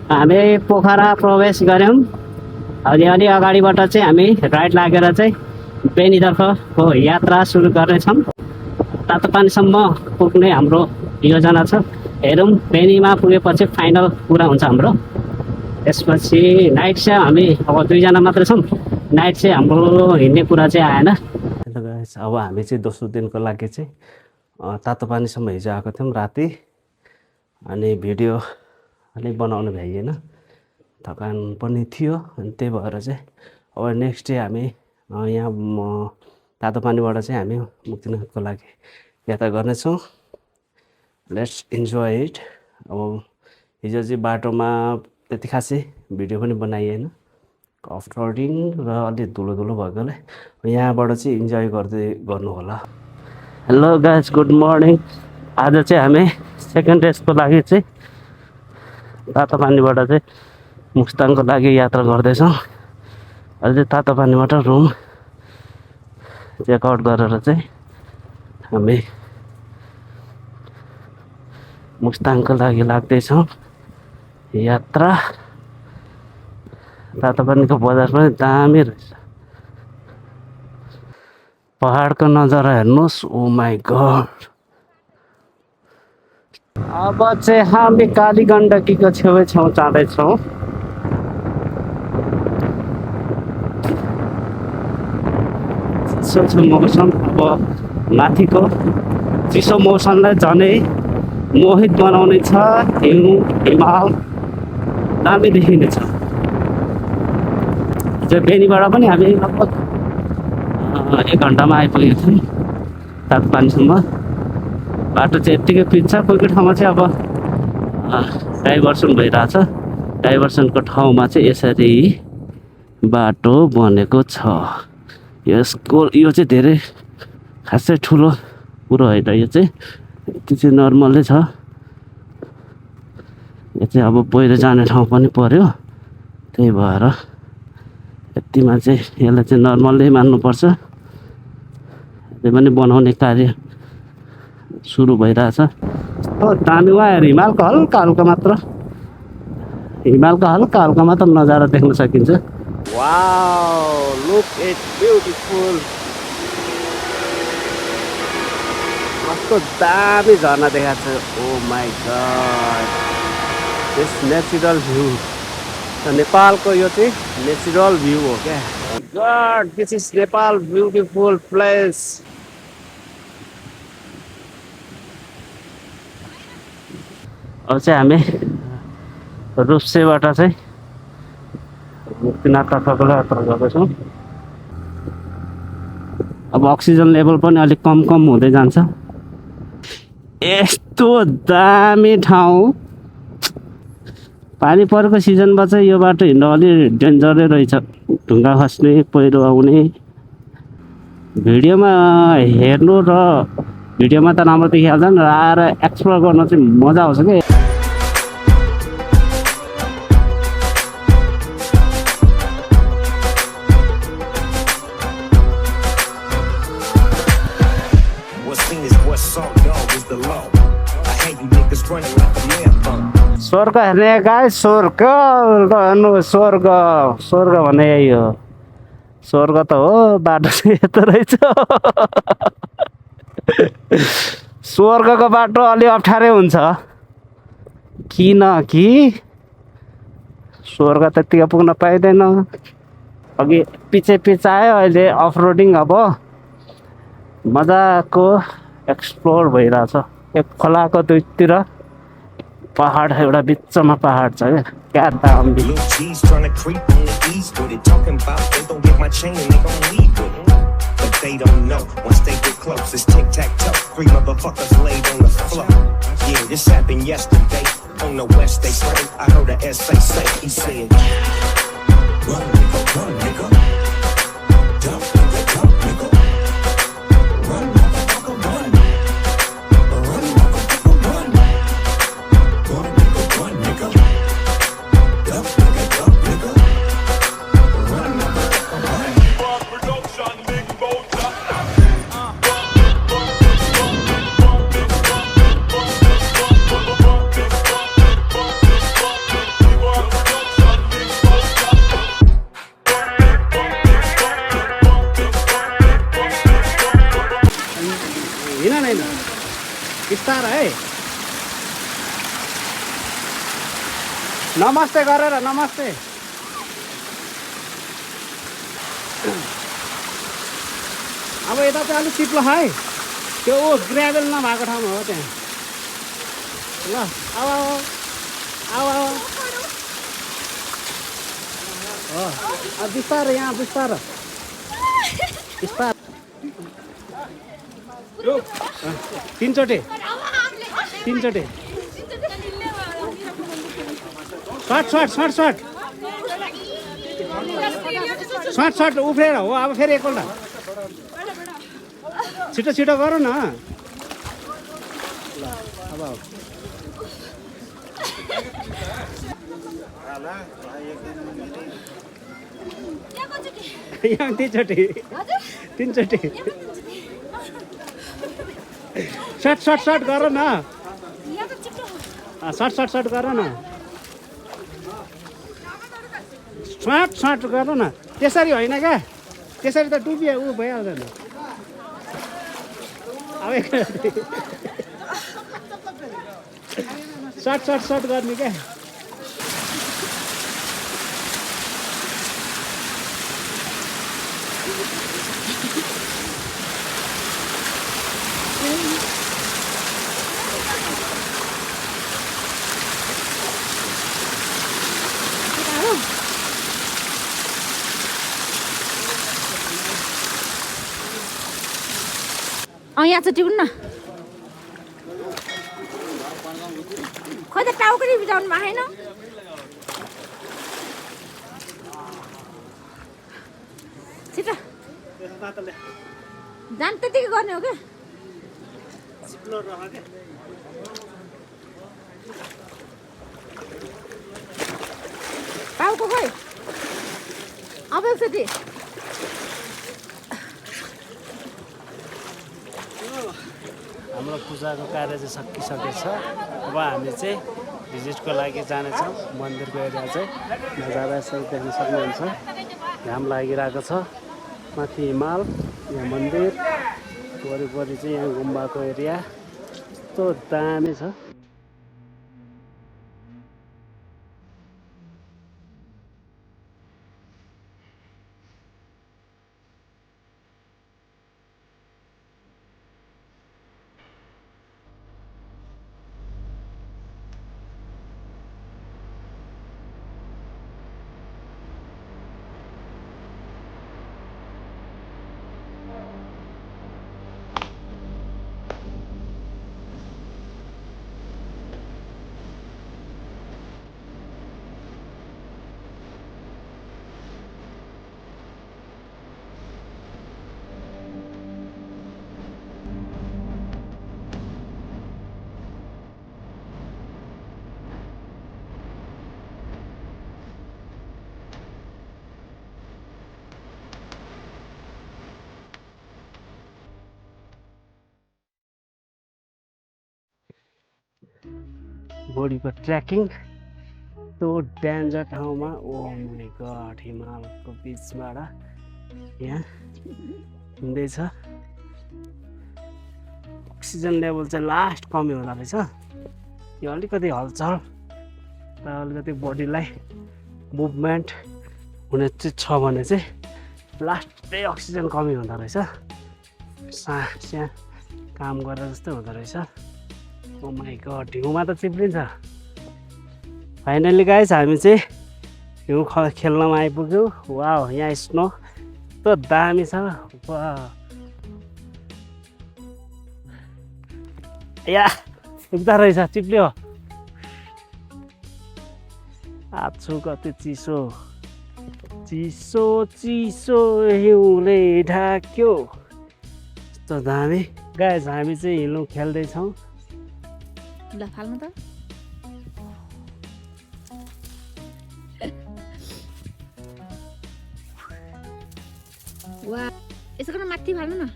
हामी पोखरा प्रवेश गऱ्यौँ। अलि अगाडिबाट चाहिँ हामी राइट लागेर चाहिँ बेनीतर्फको यात्रा सुरु गर्नेछौँ। तातोपानीसम्म पुग्ने हाम्रो योजना छ। हेरौँ बेनीमा पुगेपछि फाइनल कुरा हुन्छ हाम्रो। त्यसपछि नाइट चाहिँ हामी अब 2 जना मात्रै छौँ। नाइट चाहिँ हाम्रो हिँड्ने कुरा चाहिँ आएन। हेलो गाइस, अब हामी चाहिँ दोस्रो दिनको लागि चाहिँ तातोपानीसम्म हिजो आएको थियौँ राति। अनि भिडियो अलिक बनाउनु भ्याइएन, थकान पनि थियो। अनि त्यही भएर चाहिँ अब नेक्स्ट डे हामी यहाँ तातोपानीबाट चाहिँ हामी मुक्तिनाथको लागि यात्रा गर्नेछौँ। Let's enjoy it. अब हिजो चाहिँ बाटोमा त्यति खासै भिडियो पनि बनाइएन, अफ रोडिङ र अलिक धुलो भएकोले यहाँबाट चाहिँ इन्जोय गर्नु होला। Hello guys, good morning. आज चाहिँ हामी सेकेन्ड रेसको लागि चाहिँ तातोपानीबाट चाहिँ मुस्ताङको लागि यात्रा गर्दैछौँ। अहिले तातोपानीबाट रुम चेकआउट गरेर चाहिँ हामी मुस्ताङको लागि लाग्दैछौँ यात्रा। तातोपानीको बजार पनि दामी रहेछ। पहाडको नजारा हेर्नुहोस्। ओ माई गड। अब चाहिँ हामी काली गण्डकीको छेउछाउ जाँदैछौँ। चिसो मौसम, अब माथिको चिसो मौसमलाई झनै मोहित बनाउने छ। हिमाल दामी देखिने छ। बेनीबाट पनि हामी लगभग 1 घन्टामा आइपुगेको थियौँ तातोपानीसम्म। बाटो चाहिँ यत्तिकै पिच्छ। कोही ठाउँमा चाहिँ अब डाइभर्सन भइरहेछ। डाइभर्सनको ठाउँमा चाहिँ यसरी बाटो बनेको छ। यो चाहिँ धेरै खासै ठुलो कुरो होइन। यो चाहिँ यति चाहिँ नर्मलै छ। यो चाहिँ अब पहिरो जाने ठाउँ पनि पर्यो, त्यही भएर यतिमा चाहिँ यसलाई चाहिँ नर्मलै मान्नुपर्छ। त्यो पनि बनाउने कार्य सुरु भइरहेछ। दामी वायर हिमालको हल्का मात्र नजारा देख्न सकिन्छ। Wow, look it beautiful. कस्तो दामी झर्ना देखाएको छ। Oh my God, this natural view. नेपालको यो चाहिँ नेचुरल भ्यू हो क्या। God, this is Nepal beautiful place. अब चाहिँ हामी रुप्सेबाट चाहिँ मुक्तिनाथतर्फको यात्रा गर्दैछौँ। अब अक्सिजन लेभल पनि अलिक कम हुँदै जान्छ। यस्तो दामी ठाउँ। पानी परेको सिजनमा चाहिँ यो बाटो हिँड्न अलि डेन्जरै रहेछ। ढुङ्गा खस्ने, पहिरो आउने। भिडियोमा हेर्नु र भिडियोमा त राम्रो देखिहाल्छ नि, आएर एक्सप्लोर गर्न चाहिँ मजा आउँछ क्या। स्वर्ग हेर्ने गाई, स्वर्ग भने यही हो। स्वर्ग त हो, बाटो चाहिँ यस्तो रहेछ। स्वर्गको बाटो अलि अप्ठ्यारै हुन्छ, किनकि स्वर्ग त्यतिकै पुग्न पाइँदैन। अघि पछि आयो, अहिले अफ रोडिङ। अब मजाको एक्सप्लोर भइरहेछ। एक खोलाको दुईतिर पहाड, एउटा बिचमा पहाड छ क्या दामी। They don't know once they get close. It's tic-tac-toe. 3 motherfuckers laid on the floor. Yeah, this happened yesterday. On the west, they say. I heard a SA say. He said, run, nigga, run, nigga. Dump, nigga, dump, nigga. Run, motherfucker, run. Run, motherfucker, run. Run, nigga, run, nigga. Dump, nigga, dump, nigga. Run, motherfucker, run. हिँड न हिँड बिस्तारै है नमस्ते गरेर नमस्ते अब यता चाहिँ अलिक चिप्लो है त्यो ग्राभेल नभएको ठाउँमा हो त्यहाँ ल आऊ आऊ आऊ हो अब बिस्तारै यहाँ बिस्तारै बिस्तारै तिनचोटि सर्ट उफ्रेर हो अब फेरि एकपल्ट छिटो छिटो गरौँ न अब यहाँ तिनचोटि सर्ट गर न सर्ट गर न सर्ट गर न त्यसरी होइन क्या त्यसरी त डुबियो ऊ भइहाल्दैन अब सर्ट गर्ने क्या यहाँ चाहिँ टिउन न खोइ त टाउकरी बिजाउनु भएको छैन छिटो जान त्यतिकै गर्ने हो क्या टाउको खोइ अब एकचोटि हाम्रो पूजाको कार्य चाहिँ सकिसकेछ अब हामी चाहिँ भिजिटको लागि जानेछौँ मन्दिरको एरिया चाहिँ नजारा यसरी देख्न सक्नुहुन्छ घाम लागिरहेको छ माथि हिमाल यहाँ मन्दिर वरिपरि चाहिँ यहाँ गुम्बाको एरिया कस्तो दामी छ बडीको ट्रेकिङ त्यो डेन्जर ठाउँमा ओ माई गड हिमालको बिचबाट यहाँ हुँदैछ अक्सिजन लेभल चाहिँ लास्ट कमी हुँदो रहेछ यो अलिकति हलचल र अलिकति बडीलाई मुभमेन्ट हुने चाहिँ छ भने चाहिँ लास्टै अक्सिजन कमी हुँदो रहेछ सास यहाँ काम गरेर जस्तै हुँदो रहेछ ओ माई गड हिउँमा त चिप्लिन्छ फाइनली गाइस हामी चाहिँ हिउँ खेल्नमा आइपुग्यौँ वाउ यहाँ स्नो कस्तो दामी छ वाह या पुग्दा रहेछ चिप्ल्यो आछु कति चिसो चिसो चिसो हिउँले ढाक्यो यस्तो दामी गाइस हामी चाहिँ हिलो खेल्दैछौँ ल फाल्नु त वा यसो गर्न माथि फाल्नु न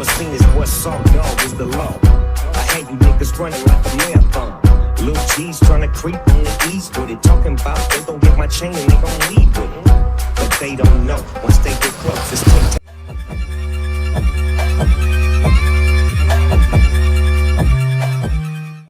what's seen is what's saw, dog, is the law. I had you niggas running like a marathon. Lil G's tryna creep on the east with it. Talking about they gon' get my chain and they gon' leave with it. But they don't know, once they get close, it's tic-tac.